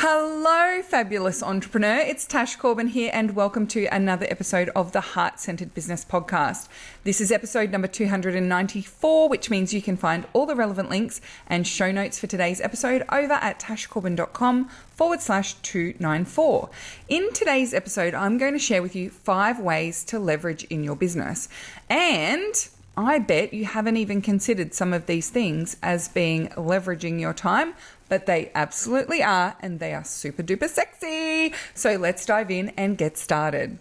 Hello, fabulous entrepreneur. It's Tash Corbin here, and welcome to another episode of the Heart-Centered Business Podcast. This is episode number 294, which means you can find all the relevant links and show notes for today's episode over at tashcorbin.com/294. In today's episode, I'm going to share with you 5 ways to leverage in your business. And I bet you haven't even considered some of these things as being leveraging your time, but they absolutely are, and they are super duper sexy. So let's dive in and get started.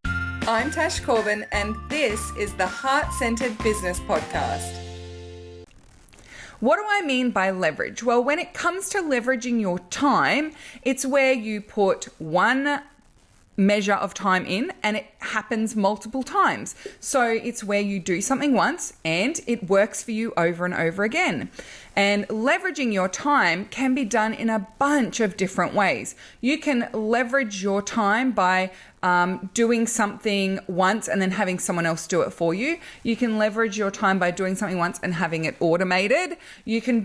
I'm Tash Corbin, and this is the Heart-Centered Business Podcast. What do I mean by leverage? Well, when it comes to leveraging your time, it's where you put one measure of time in and it happens multiple times. So it's where you do something once and it works for you over and over again. And leveraging your time can be done in a bunch of different ways. You can leverage your time by doing something once and then having someone else do it for you. You can leverage your time by doing something once and having it automated. You can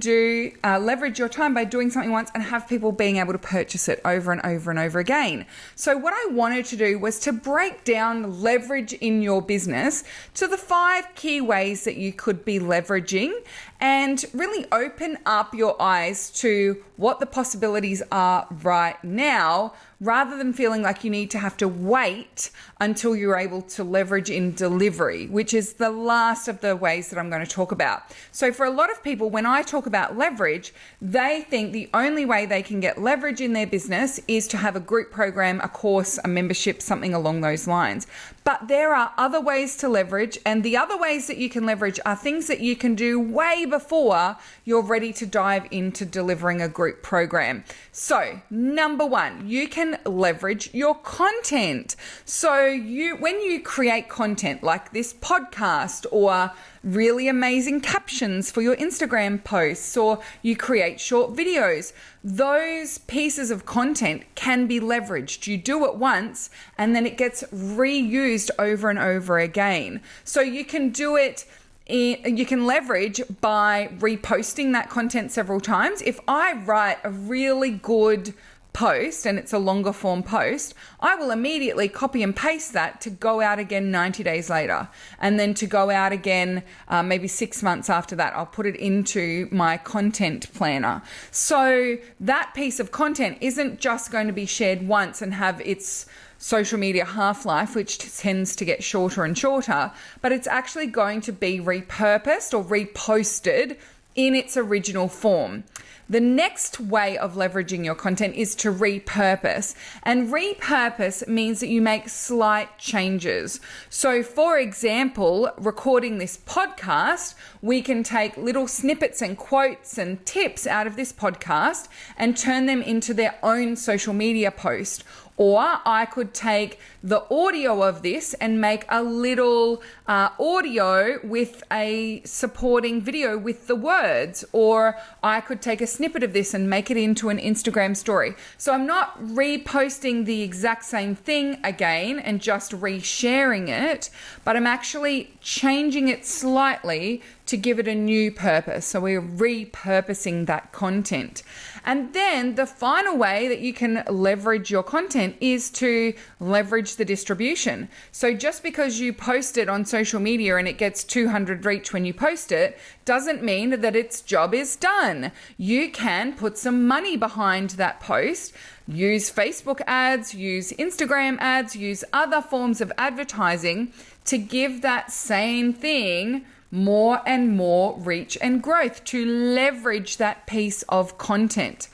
leverage your time by doing something once and have people being able to purchase it over and over and over again. So what I wanted to do was to break down leverage in your business to the 5 key ways that you could be leveraging and really open up your eyes to what the possibilities are right now, rather than feeling like you need to have to wait until you're able to leverage in delivery, which is the last of the ways that I'm going to talk about. So for a lot of people, when I talk about leverage, they think the only way they can get leverage in their business is to have a group program, a course, a membership, something along those lines. But there are other ways to leverage, and the other ways that you can leverage are things that you can do way before you're ready to dive into delivering a group program. So, number 1, you can leverage your content. So when you create content like this podcast or really amazing captions for your Instagram posts, or you create short videos, those pieces of content can be leveraged. You do it once and then it gets reused over and over again. So you can do it. You can leverage by reposting that content several times. If I write a really good post and it's a longer form post, I will immediately copy and paste that to go out again 90 days later, and then to go out again maybe 6 months after that. I'll put it into my content planner. So that piece of content isn't just going to be shared once and have its social media half-life, which tends to get shorter and shorter, but it's actually going to be repurposed or reposted in its original form. The next way of leveraging your content is to repurpose. And repurpose means that you make slight changes. So for example, recording this podcast, we can take little snippets and quotes and tips out of this podcast and turn them into their own social media post. Or I could take the audio of this and make a little audio with a supporting video with the words. Or I could take a snippet of this and make it into an Instagram story. So I'm not reposting the exact same thing again and just resharing it, but I'm actually changing it slightly to give it a new purpose. So we're repurposing that content. And then the final way that you can leverage your content is to leverage the distribution. So just because you post it on social media and it gets 200 reach when you post it, doesn't mean that its job is done. You can put some money behind that post, use Facebook ads, use Instagram ads, use other forms of advertising to give that same thing more and more reach and growth, to leverage that piece of content.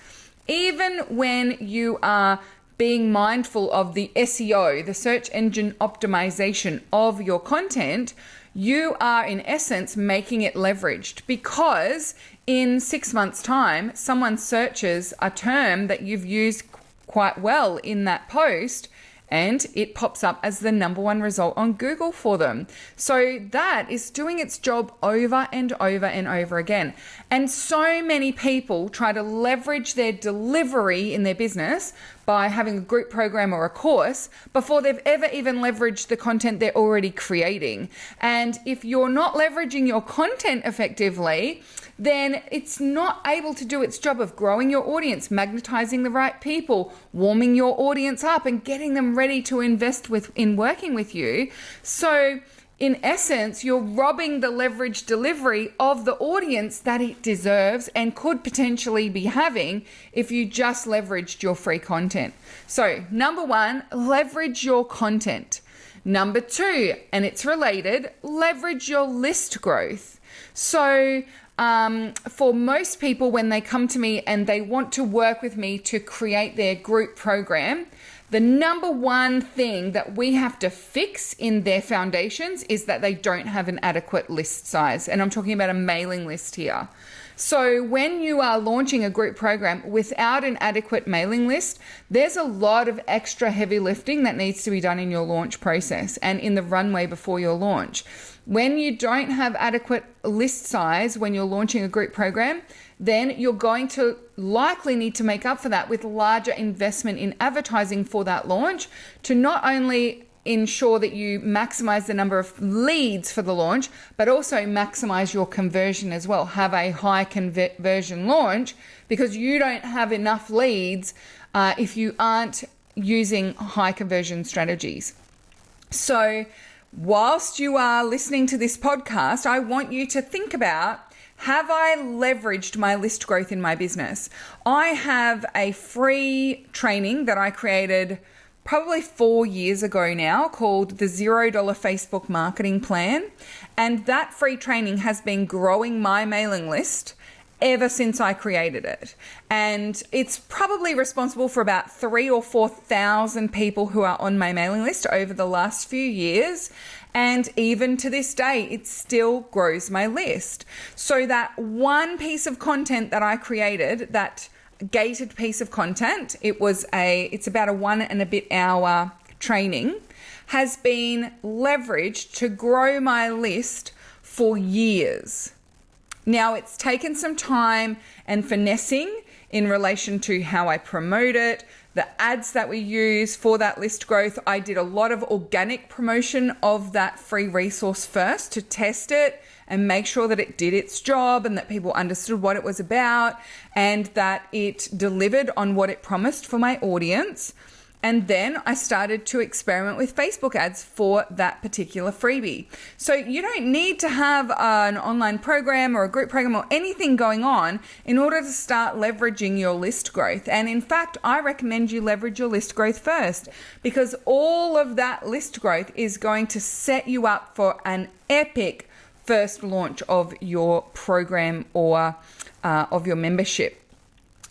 Even when you are being mindful of the SEO, the search engine optimization of your content, you are in essence making it leveraged, because in 6 months' time, someone searches a term that you've used quite well in that post, and it pops up as the number 1 result on Google for them. So that is doing its job over and over and over again. And so many people try to leverage their delivery in their business by having a group program or a course before they've ever even leveraged the content they're already creating. And if you're not leveraging your content effectively, then it's not able to do its job of growing your audience, magnetizing the right people, warming your audience up and getting them ready to invest in working with you. So in essence, you're robbing the leverage delivery of the audience that it deserves and could potentially be having if you just leveraged your free content. So number one, leverage your content. Number two, and it's related, leverage your list growth. So for most people, when they come to me and they want to work with me to create their group program, the number one thing that we have to fix in their foundations is that they don't have an adequate list size. And I'm talking about a mailing list here. So when you are launching a group program without an adequate mailing list, there's a lot of extra heavy lifting that needs to be done in your launch process and in the runway before your launch. When you don't have adequate list size when you're launching a group program, then you're going to likely need to make up for that with larger investment in advertising for that launch to not only ensure that you maximize the number of leads for the launch, but also maximize your conversion as well. Have a high conversion launch because you don't have enough leads if you aren't using high conversion strategies. So whilst you are listening to this podcast, I want you to think about, have I leveraged my list growth in my business? I have a free training that I created probably 4 years ago now called the $0 Facebook Marketing Plan. And that free training has been growing my mailing list ever since I created it. And it's probably responsible for about 3,000 or 4,000 people who are on my mailing list over the last few years. And even to this day, it still grows my list. So that one piece of content that I created, that gated piece of content, it's about a 1 and a bit hour training, has been leveraged to grow my list for years. Now, it's taken some time and finessing in relation to how I promote it, the ads that we use for that list growth. I did a lot of organic promotion of that free resource first to test it and make sure that it did its job and that people understood what it was about and that it delivered on what it promised for my audience. And then I started to experiment with Facebook ads for that particular freebie. So you don't need to have an online program or a group program or anything going on in order to start leveraging your list growth. And in fact, I recommend you leverage your list growth first because all of that list growth is going to set you up for an epic first launch of your program or of your membership.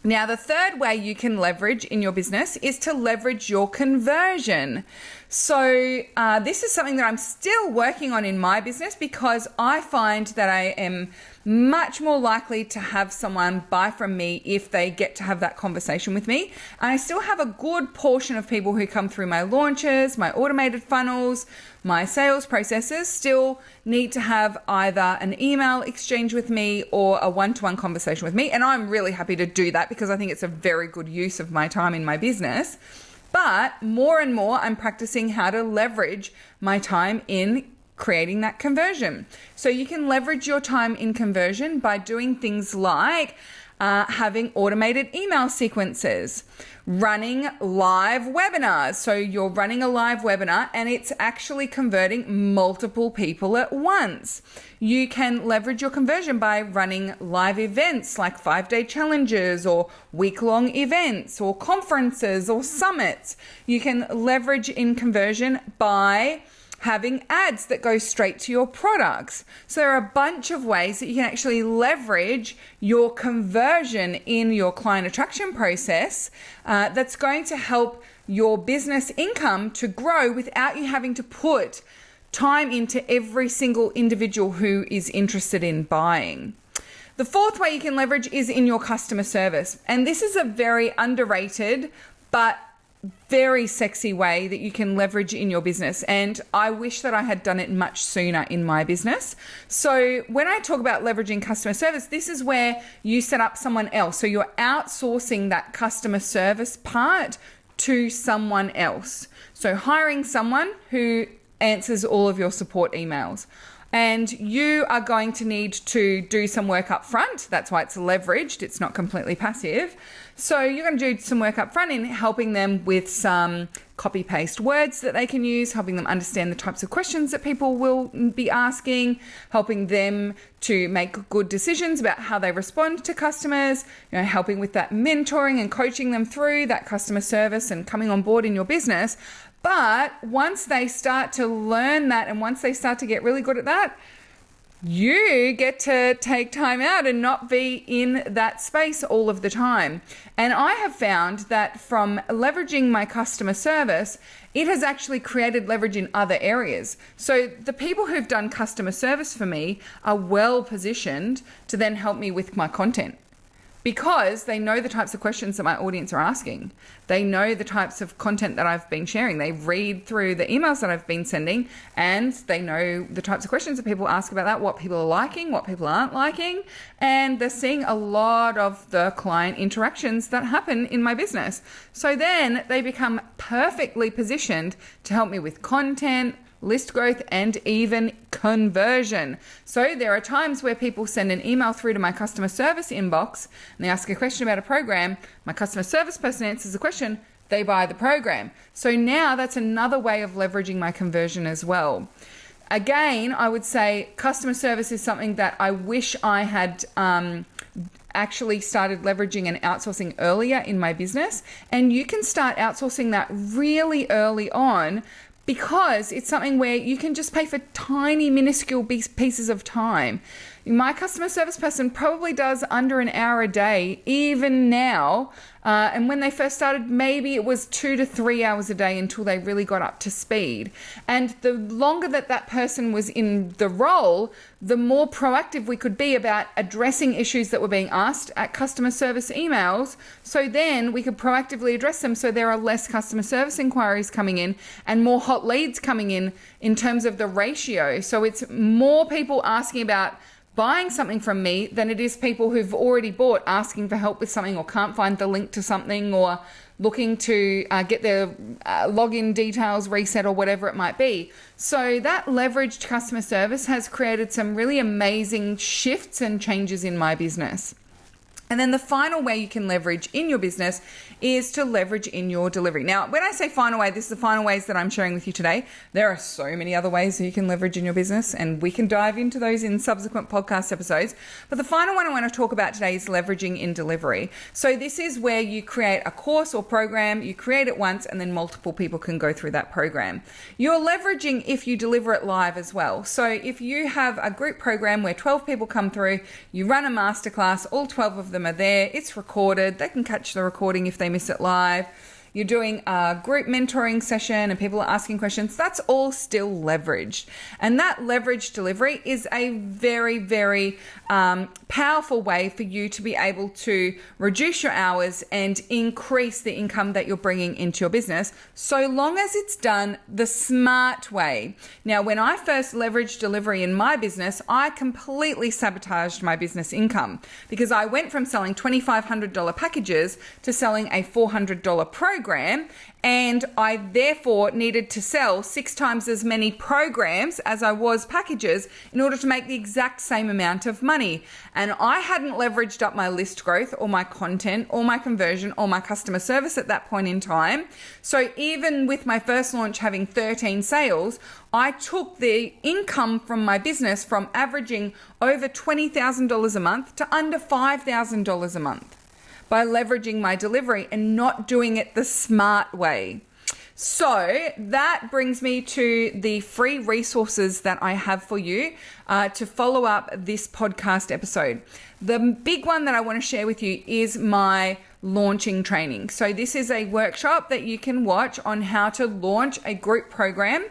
Now, the third way you can leverage in your business is to leverage your conversion. So this is something that I'm still working on in my business because I find that I am much more likely to have someone buy from me if they get to have that conversation with me. And I still have a good portion of people who come through my launches, my automated funnels, my sales processes still need to have either an email exchange with me or a one-to-one conversation with me. And I'm really happy to do that because I think it's a very good use of my time in my business. But more and more, I'm practicing how to leverage my time in creating that conversion. So you can leverage your time in conversion by doing things like having automated email sequences, running live webinars. So you're running a live webinar and it's actually converting multiple people at once. You can leverage your conversion by running live events like 5-day challenges or week-long events or conferences or summits. You can leverage in conversion by having ads that go straight to your products. So there are a bunch of ways that you can actually leverage your conversion in your client attraction process that's going to help your business income to grow without you having to put time into every single individual who is interested in buying. The fourth way you can leverage is in your customer service. And this is a very underrated but very sexy way that you can leverage in your business. And I wish that I had done it much sooner in my business. So when I talk about leveraging customer service, this is where you set up someone else. So you're outsourcing that customer service part to someone else. So hiring someone who answers all of your support emails. And you are going to need to do some work up front. That's why it's leveraged. It's not completely passive. So you're going to do some work up front in helping them with some copy paste words that they can use, helping them understand the types of questions that people will be asking, helping them to make good decisions about how they respond to customers, helping with that mentoring and coaching them through that customer service and coming on board in your business. But once they start to learn that and once they start to get really good at that, you get to take time out and not be in that space all of the time. And I have found that from leveraging my customer service, it has actually created leverage in other areas. So the people who've done customer service for me are well positioned to then help me with my content, because they know the types of questions that my audience are asking. They know the types of content that I've been sharing. They read through the emails that I've been sending, and they know the types of questions that people ask about that, what people are liking, what people aren't liking, and they're seeing a lot of the client interactions that happen in my business. So then they become perfectly positioned to help me with content, list growth, and even conversion. So there are times where people send an email through to my customer service inbox and they ask a question about a program. My customer service person answers the question, they buy the program. So now that's another way of leveraging my conversion as well. Again, I would say customer service is something that I wish I had actually started leveraging and outsourcing earlier in my business. And you can start outsourcing that really early on, because it's something where you can just pay for tiny, minuscule pieces of time. My customer service person probably does under an hour a day, even now. And when they first started, maybe it was 2 to 3 hours a day until they really got up to speed. And the longer that person was in the role, the more proactive we could be about addressing issues that were being asked at customer service emails. So then we could proactively address them, so there are less customer service inquiries coming in and more hot leads coming in terms of the ratio. So it's more people asking about buying something from me than it is people who've already bought asking for help with something, or can't find the link to something, or looking to get their login details reset, or whatever it might be. So that leveraged customer service has created some really amazing shifts and changes in my business. And then the final way you can leverage in your business is to leverage in your delivery. Now, when I say final way, this is the final ways that I'm sharing with you today. There are so many other ways that you can leverage in your business, and we can dive into those in subsequent podcast episodes. But the final one I want to talk about today is leveraging in delivery. So this is where you create a course or program, you create it once, and then multiple people can go through that program. You're leveraging if you deliver it live as well. So if you have a group program where 12 people come through, you run a masterclass, all 12 of them are there, it's recorded, they can catch the recording if they miss it live. You're doing a group mentoring session and people are asking questions. That's all still leveraged. And that leveraged delivery is a very, very powerful way for you to be able to reduce your hours and increase the income that you're bringing into your business, so long as it's done the smart way. Now, when I first leveraged delivery in my business, I completely sabotaged my business income, because I went from selling $2,500 packages to selling a $400 program, and I therefore needed to sell 6 times as many programs as I was packages in order to make the exact same amount of money. And I hadn't leveraged up my list growth or my content or my conversion or my customer service at that point in time. So even with my first launch having 13 sales, I took the income from my business from averaging over $20,000 a month to under $5,000 a month, by leveraging my delivery and not doing it the smart way. So that brings me to the free resources that I have for you to follow up this podcast episode. The big one that I want to share with you is my launching training. So this is a workshop that you can watch on how to launch a group program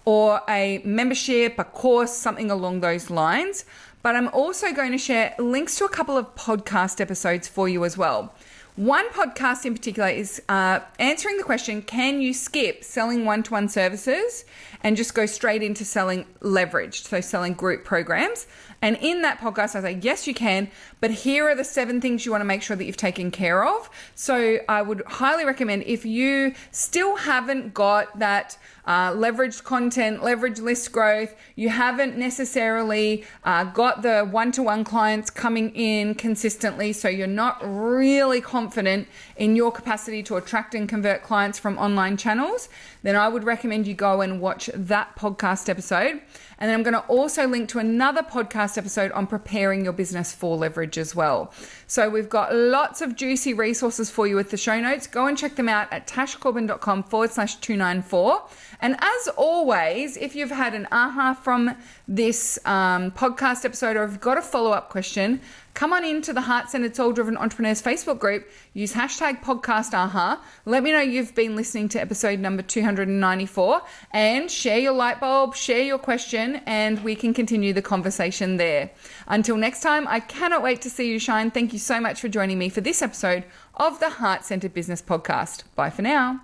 or a membership, a course, something along those lines. But I'm also going to share links to a couple of podcast episodes for you as well. One podcast in particular is answering the question, can you skip selling one-to-one services and just go straight into selling leveraged, so selling group programs? And in that podcast, I say, yes, you can, but here are the 7 things you want to make sure that you've taken care of. So I would highly recommend, if you still haven't got that leveraged content, leveraged list growth, you haven't necessarily got the one-to-one clients coming in consistently, so you're not really confident in your capacity to attract and convert clients from online channels, then I would recommend you go and watch that podcast episode. And then I'm going to also link to another podcast episode on preparing your business for leverage as well. So we've got lots of juicy resources for you with the show notes. Go and check them out at tashcorbin.com/294. And as always, if you've had an aha from this podcast episode, or if you've got a follow-up question, come on into the Heart-Centered Soul-Driven Entrepreneurs Facebook group. Use #podcastAha. Let me know you've been listening to episode number 294 and share your light bulb, share your question, and we can continue the conversation there. Until next time, I cannot wait to see you shine. Thank you so much for joining me for this episode of the Heart-Centered Business Podcast. Bye for now.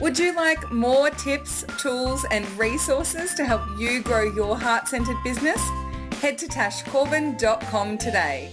Would you like more tips, tools, and resources to help you grow your heart-centered business? Head to tashcorbin.com today.